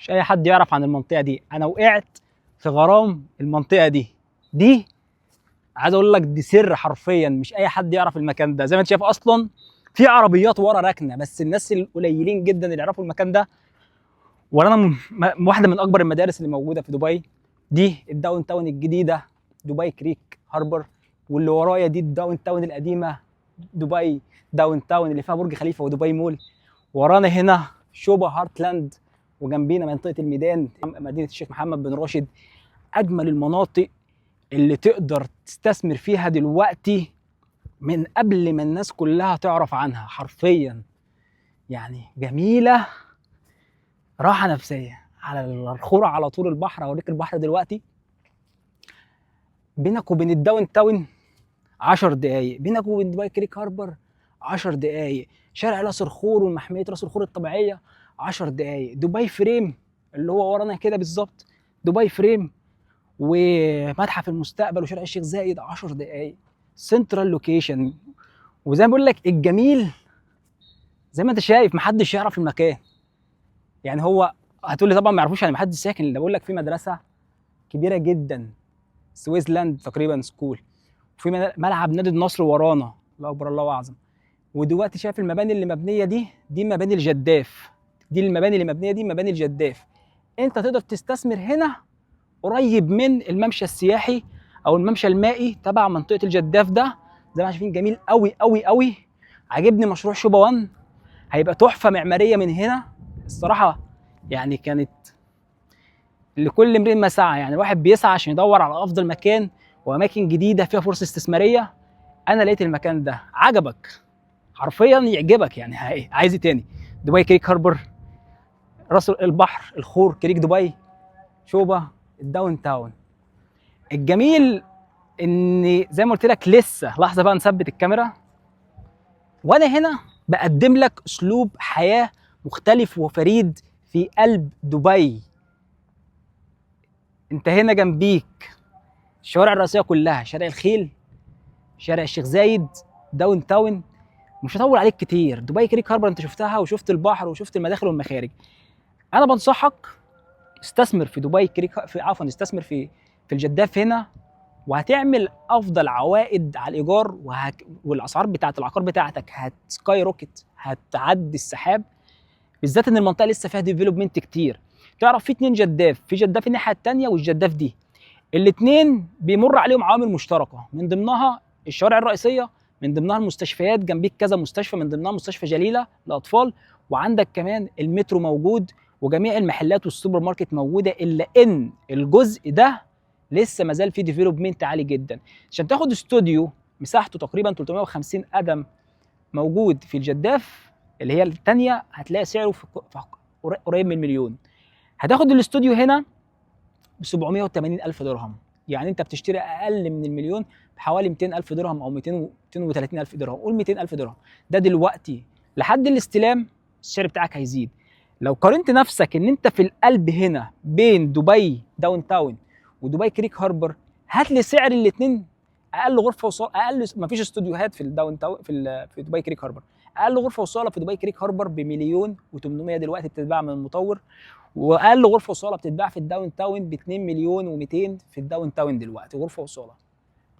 مش اي حد يعرف عن المنطقه دي. انا وقعت في غرام المنطقه دي عايز اقول لك دي سر حرفيا، مش اي حد يعرف المكان ده. زي ما انت شايف اصلا في عربيات ورا راكنه، بس الناس القليلين جدا اللي يعرفوا المكان ده. وانا واحده من اكبر المدارس اللي موجوده في دبي. دي الداون تاون الجديده، دبي كريك هاربر. واللي ورايا دي الداون تاون القديمه، دبي داون تاون اللي فيها برج خليفه ودبي مول. ورانا هنا شوبا هارتلاند، وجنبينا منطقه الميدان مدينه الشيخ محمد بن راشد. اجمل المناطق اللي تقدر تستثمر فيها دلوقتي من قبل ما الناس كلها تعرف عنها حرفيا. يعني جميله، راحه نفسيه على الخرع على طول البحر. اوريك البحر دلوقتي. بينك وبين الداون تاون 10 دقايق، بينك وبين دبي كريك هاربر 10 دقايق، شارع راس الخور ومحميه راس الخور الطبيعيه 10 دقايق، دبي فريم اللي هو ورانا كده بالظبط، دبي فريم ومتحف المستقبل وشارع الشيخ زايد 10 دقايق، سنترال لوكيشن. وزي ما بقول لك الجميل زي ما انت شايف محدش يعرف المكان. يعني هو هتقول لي طبعا ما يعرفوش، يعني محدش ساكن. اللي بقول لك في مدرسه كبيره جدا، سويسلاند تقريبا سكول، وفي ملعب نادي النصر ورانا، الله اكبر الله اعظم. ودلوقتي شايف المباني اللي مبنيه دي مباني الجداف. دي المباني اللي مبنيه دي مباني الجداف. انت تقدر تستثمر هنا قريب من الممشى السياحي او الممشى المائي تبع منطقه الجداف ده. زي ما شايفين جميل قوي قوي قوي. عاجبني مشروع شوبا 1، هيبقى تحفه معماريه من هنا الصراحه. يعني كانت لكل امرئ ما سعى، يعني الواحد بيسعى عشان يدور على افضل مكان واماكن جديده فيها فرصه استثماريه. انا لقيت المكان ده عجبك حرفيا يعجبك، يعني عايز ايه تاني؟ دبي كريك هاربر، راس البحر الخور، كريك دبي، شوبا، الداون تاون. الجميل ان زي ما قلت لك لسه لحظه بقى نثبت الكاميرا، وانا هنا بقدم لك اسلوب حياه مختلف وفريد في قلب دبي. انت هنا جنبيك الشوارع الرئيسيه كلها، شارع الخيل، شارع الشيخ زايد، داون تاون. مش هطول عليك كتير. دبي كريك هاربر انت شفتها وشفت البحر وشفت المداخل والمخارج. انا بنصحك استثمر في دبي كريك، في عفوا استثمر في الجداف هنا، وهتعمل افضل عوائد على الايجار والاسعار بتاعه العقار بتاعتك هتسكاي روكيت، هتعدي السحاب. بالذات ان المنطقه لسه فيها ديفلوبمنت كتير. تعرف في 2 جداف، في جداف الناحيه الثانيه والجداف دي. الاثنين بيمر عليهم عوامل مشتركه، من ضمنها الشوارع الرئيسيه، من ضمنها المستشفيات، جنبيك كذا مستشفى، من ضمنها مستشفى جليله للاطفال، وعندك كمان المترو موجود، وجميع المحلات والسوبر ماركت موجوده. الا ان الجزء ده لسه ما زال فيه ديفلوبمنت عالي جدا. عشان تاخد استوديو مساحته تقريبا 350 قدم موجود في الجداف اللي هي الثانيه، هتلاقي سعره قريب من المليون. هتاخد الاستوديو هنا ب 780 الف درهم. يعني انت بتشتري اقل من المليون بحوالي 200 الف درهم او 230 الف درهم، قول 200 الف درهم. ده دلوقتي لحد الاستلام السعر بتاعك هيزيد. لو قارنت نفسك ان انت في القلب هنا بين دبي داون تاون ودبي كريك هاربر، هات لي سعر الاثنين. اقل غرفه وصاله، اقل ما فيش استوديوهات في الداون تاون في دبي كريك هاربر. اقل غرفه وصاله في دبي كريك هاربر بمليون و800 دلوقتي بتتباع من المطور، واقل غرفه وصاله بتتباع في الداون تاون ب 2 مليون و200 في الداون تاون دلوقتي غرفه وصاله.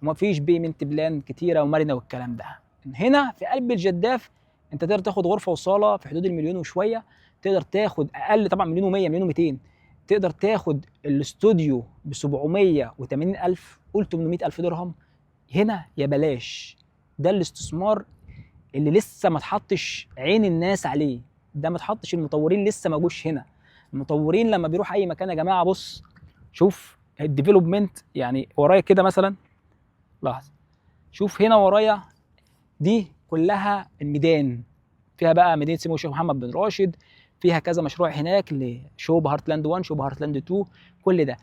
وما فيش بيمنت بلان كتيره ومرنه والكلام ده. هنا في قلب الجداف انت تقدر تاخد غرفه وصاله في حدود المليون وشويه، تقدر تاخد اقل طبعا مليون و100 مليون و200، تقدر تاخد الاستوديو ب 780 الف، قول 800 الف درهم. هنا يا بلاش. ده الاستثمار اللي لسه ما اتحطش عين الناس عليه، ده ما اتحطش، المطورين لسه ما جوش هنا. المطورين لما بيروح اي مكان يا جماعه، بص شوف الديفلوبمنت. يعني ورايا كده مثلا، لحظه، شوف هنا ورايا دي كلها الميدان، فيها بقى مدينه سمو الشيخ محمد بن راشد، فيها كذا مشروع هناك لشوب هارتلاند 1، شوب هارتلاند 2، كل ده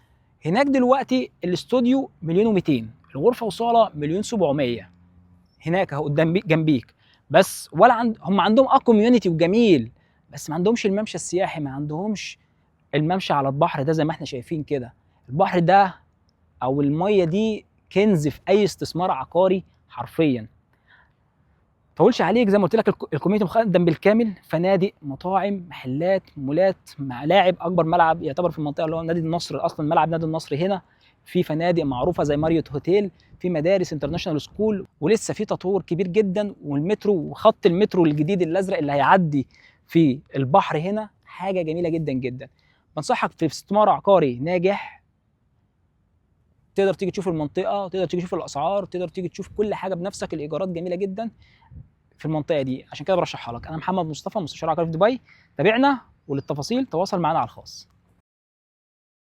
هناك. دلوقتي الاستوديو مليون و200، الغرفه وصاله مليون 700 هناك اهو قدام جنبيك. بس ولا هم عندهم كوميونتي وجميل، بس ما عندهمش الممشى السياحي، ما عندهمش الممشى على البحر ده زي ما احنا شايفين كده. البحر ده او الميه دي كنز في اي استثمار عقاري حرفيا. اطولش عليك، زي ما قلت لك الكوميونتي مخدم بالكامل، فنادق، مطاعم، محلات، مولات، ملاعب. اكبر ملعب يعتبر في المنطقه اللي هو نادي النصر، اصلا ملعب نادي النصر هنا. في فنادق معروفه زي ماريوت هوتيل، في مدارس انترناشونال سكول، ولسه في تطور كبير جدا. والمترو وخط المترو الجديد الازرق اللي هيعدي في البحر هنا حاجه جميله جدا جدا. بنصحك في استثمار عقاري ناجح، تقدر تيجي تشوف المنطقه، تقدر تيجي تشوف الاسعار، تقدر تيجي تشوف كل حاجه بنفسك. الايجارات جميله جدا في المنطقه دي، عشان كده برشحها لك. انا محمد مصطفى، مستشار عقاري في دبي. تابعنا، وللتفاصيل تواصل معنا على الخاص.